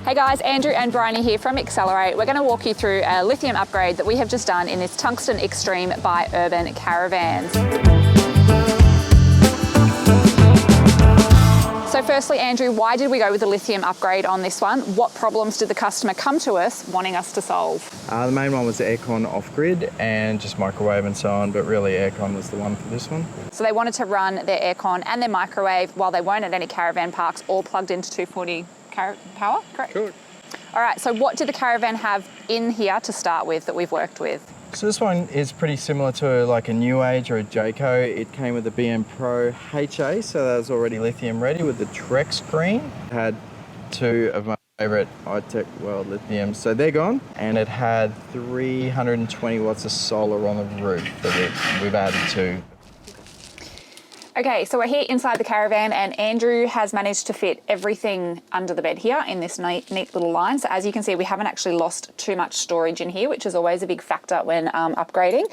Hey guys, Andrew and Bryony here from Accelerate. We're going to walk you through a lithium upgrade that we have just done in this Tungsten Xtreme by Urban Caravans. So firstly, Andrew, why did we go with the lithium upgrade on this one? What problems did the customer come to us wanting us to solve? The main one was the aircon off-grid and just microwave and so on, but really aircon was the one for this one. So they wanted to run their aircon and their microwave while they weren't at any caravan parks, all plugged into 240 power, correct? Cool. All right, so what did the caravan have in here to start with that we've worked with? So this one is pretty similar to like a New Age or a Jayco. It came with a BMPRO HA, so that was already lithium ready with the Trek screen. It had two of my favorite B-TEC World lithiums, so they're gone. And it had 320 watts of solar on the roof that we've added to. Okay, so we're here inside the caravan and Andrew has managed to fit everything under the bed here in this neat little line. So as you can see, we haven't actually lost too much storage in here, which is always a big factor when upgrading.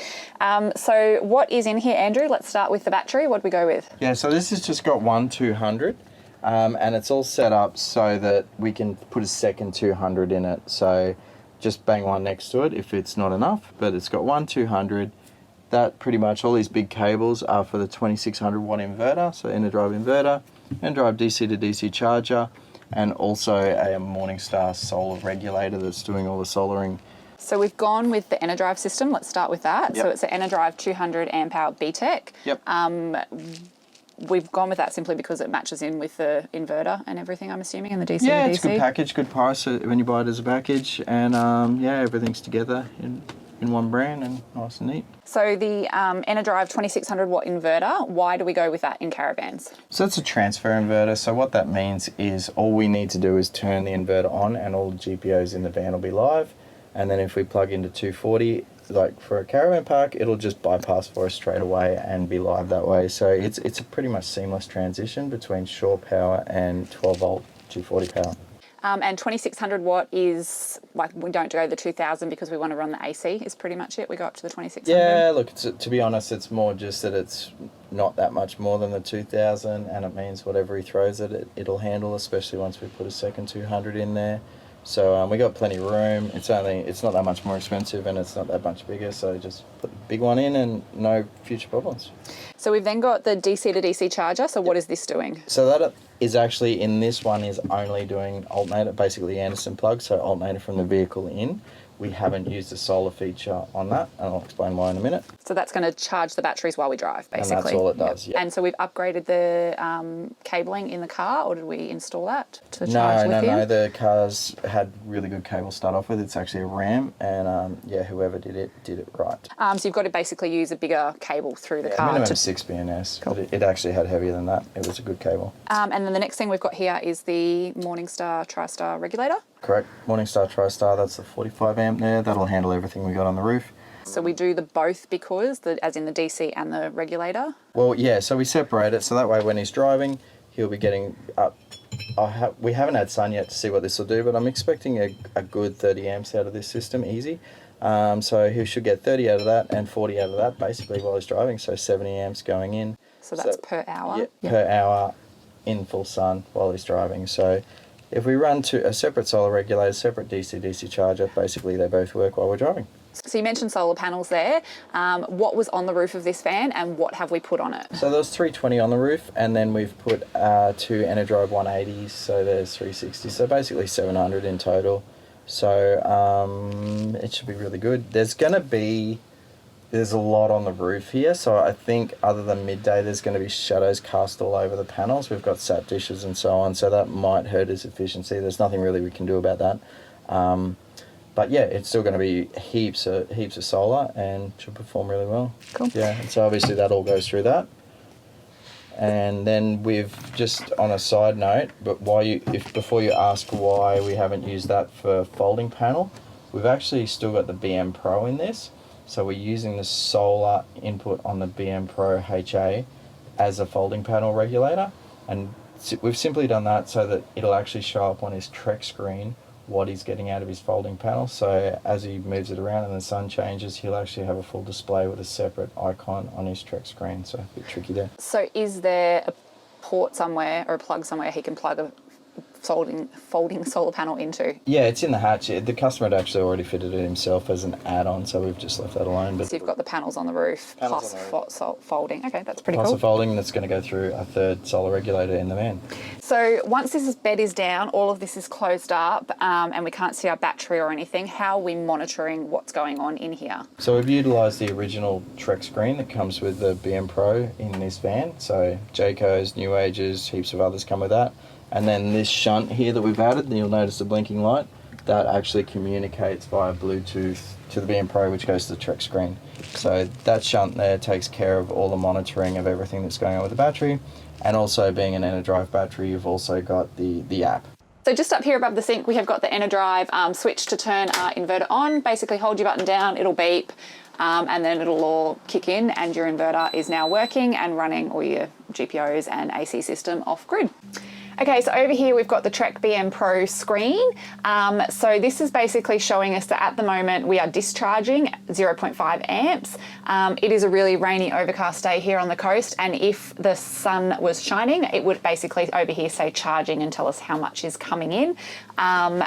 So what is in here, Andrew? Let's start with the battery. What do we go with? Yeah, so this has just got one 200 and it's all set up so that we can put a second 200 in it. So just bang one next to it if it's not enough, but it's got one 200. That pretty much all these big cables are for the 2600 watt inverter, so Enerdrive inverter, Enerdrive DC to DC charger, and also a Morningstar solar regulator that's doing all the solaring. So we've gone with the Enerdrive system. Let's start with that. Yep. So it's an Enerdrive 200 amp hour B-TEC. Yep. We've gone with that simply because it matches in with the inverter and everything, I'm assuming, and the DC Yeah, to DC. it's a good package, good price when you buy it as a package, and yeah, everything's together in one brand and nice and neat. So the Enerdrive 2600 watt inverter, why do we go with that in caravans? So it's a transfer inverter. So what that means is all we need to do is turn the inverter on and all the GPOs in the van will be live. And then if we plug into 240, like for a caravan park, it'll just bypass for us straight away and be live that way. So it's a pretty much seamless transition between shore power and 12 volt 240 power. And 2600 watt is, like, we don't go the 2000 because we want to run the AC is pretty much it. We go up to the 2600. Yeah, look, to be honest, it's more just that it's not that much more than the 2000 and it means whatever he throws at it, it'll handle, especially once we put a second 200 in there. So we got plenty of room. It's not that much more expensive and it's not that much bigger. So just put the big one in and no future problems. So we've then got the DC to DC charger. So what is this doing? So that is actually in this one is only doing alternator, basically Anderson plug. So alternator from the vehicle in. We haven't used the solar feature on that, and I'll explain why in a minute. So that's going to charge the batteries while we drive, basically. And that's all it does, yeah. And so we've upgraded the cabling in the car, or did we install that to charge lithium? No, the cars had really good cable to start off with. It's actually a RAM, and yeah, whoever did it right. So you've got to basically use a bigger cable through the car. Minimum 6 BNS, cool. But it actually had heavier than that. It was a good cable. And then the next thing we've got here is the Morningstar Tristar regulator. Correct. Morningstar Tristar, that's the 45 amp there. That'll handle everything we got on the roof. So we do the both because, as in the DC and the regulator? Well, yeah, so we separate it so that way when he's driving, he'll be getting up. We haven't had sun yet to see what this will do, but I'm expecting a good 30 amps out of this system, easy. So he should get 30 out of that and 40 out of that basically while he's driving, so 70 amps going in. So that's per hour? Yeah, per hour in full sun while he's driving. So if we run to a separate solar regulator, separate DC-DC charger, basically they both work while we're driving. So you mentioned solar panels there. What was on the roof of this van and what have we put on it? So there was 320 on the roof and then we've put two Enerdrive 180s, so there's 360, so basically 700 in total. So it should be really good. There's a lot on the roof here, so I think other than midday there's going to be shadows cast all over the panels. We've got sat dishes and so on, so that might hurt his efficiency. There's nothing really we can do about that. But yeah, it's still going to be heaps of solar and should perform really well. Cool. Yeah, and so obviously that all goes through that. And then we've just on a side note, but before you ask why we haven't used that for folding panel, we've actually still got the BMPRO in this. So we're using the solar input on the BMPRO HA as a folding panel regulator. And we've simply done that so that it'll actually show up on his Trek screen what he's getting out of his folding panel. So as he moves it around and the sun changes, he'll actually have a full display with a separate icon on his Trek screen. So a bit tricky there. So is there a port somewhere or a plug somewhere he can plug a folding solar panel into? Yeah, it's in the hatch. The customer had actually already fitted it himself as an add-on, so we've just left that alone. But So you've got the panels on the roof plus folding. Okay, that's pretty plus cool. a folding that's going to go through a third solar regulator in the van. So once this bed is down, all of this is closed up, and we can't see our battery or anything. How are we monitoring what's going on in here? So we've utilised the original Trek screen that comes with the BMPRO in this van. So Jayco's, New Ages, heaps of others come with that. And then this shunt here that we've added, you'll notice the blinking light, that actually communicates via Bluetooth to the BMPRO, which goes to the Trek screen. So that shunt there takes care of all the monitoring of everything that's going on with the battery. And also being an Enerdrive battery, you've also got the app. So just up here above the sink, we have got the Enerdrive switch to turn our inverter on. Basically hold your button down, it'll beep, and then it'll all kick in and your inverter is now working and running all your GPOs and AC system off grid. Okay, so over here we've got the Trek BMPRO screen. So this is basically showing us that at the moment we are discharging 0.5 amps. It is a really rainy, overcast day here on the coast, and if the sun was shining, it would basically over here say charging and tell us how much is coming in. And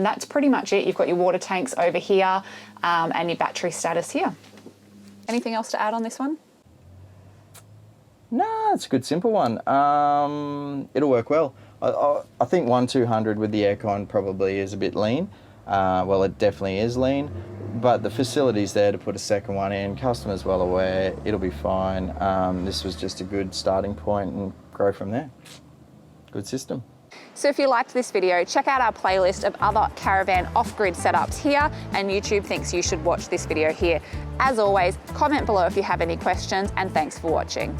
that's pretty much it. You've got your water tanks over here and your battery status here. Anything else to add on this one? No, it's a good simple one. It'll work well. I think 1200 with the aircon probably is a bit lean. Well, it definitely is lean, but the facility's there to put a second one in. Customer's well aware, it'll be fine. This was just a good starting point and grow from there. Good system. So if you liked this video, check out our playlist of other caravan off-grid setups here, and YouTube thinks you should watch this video here. As always, comment below if you have any questions, and thanks for watching.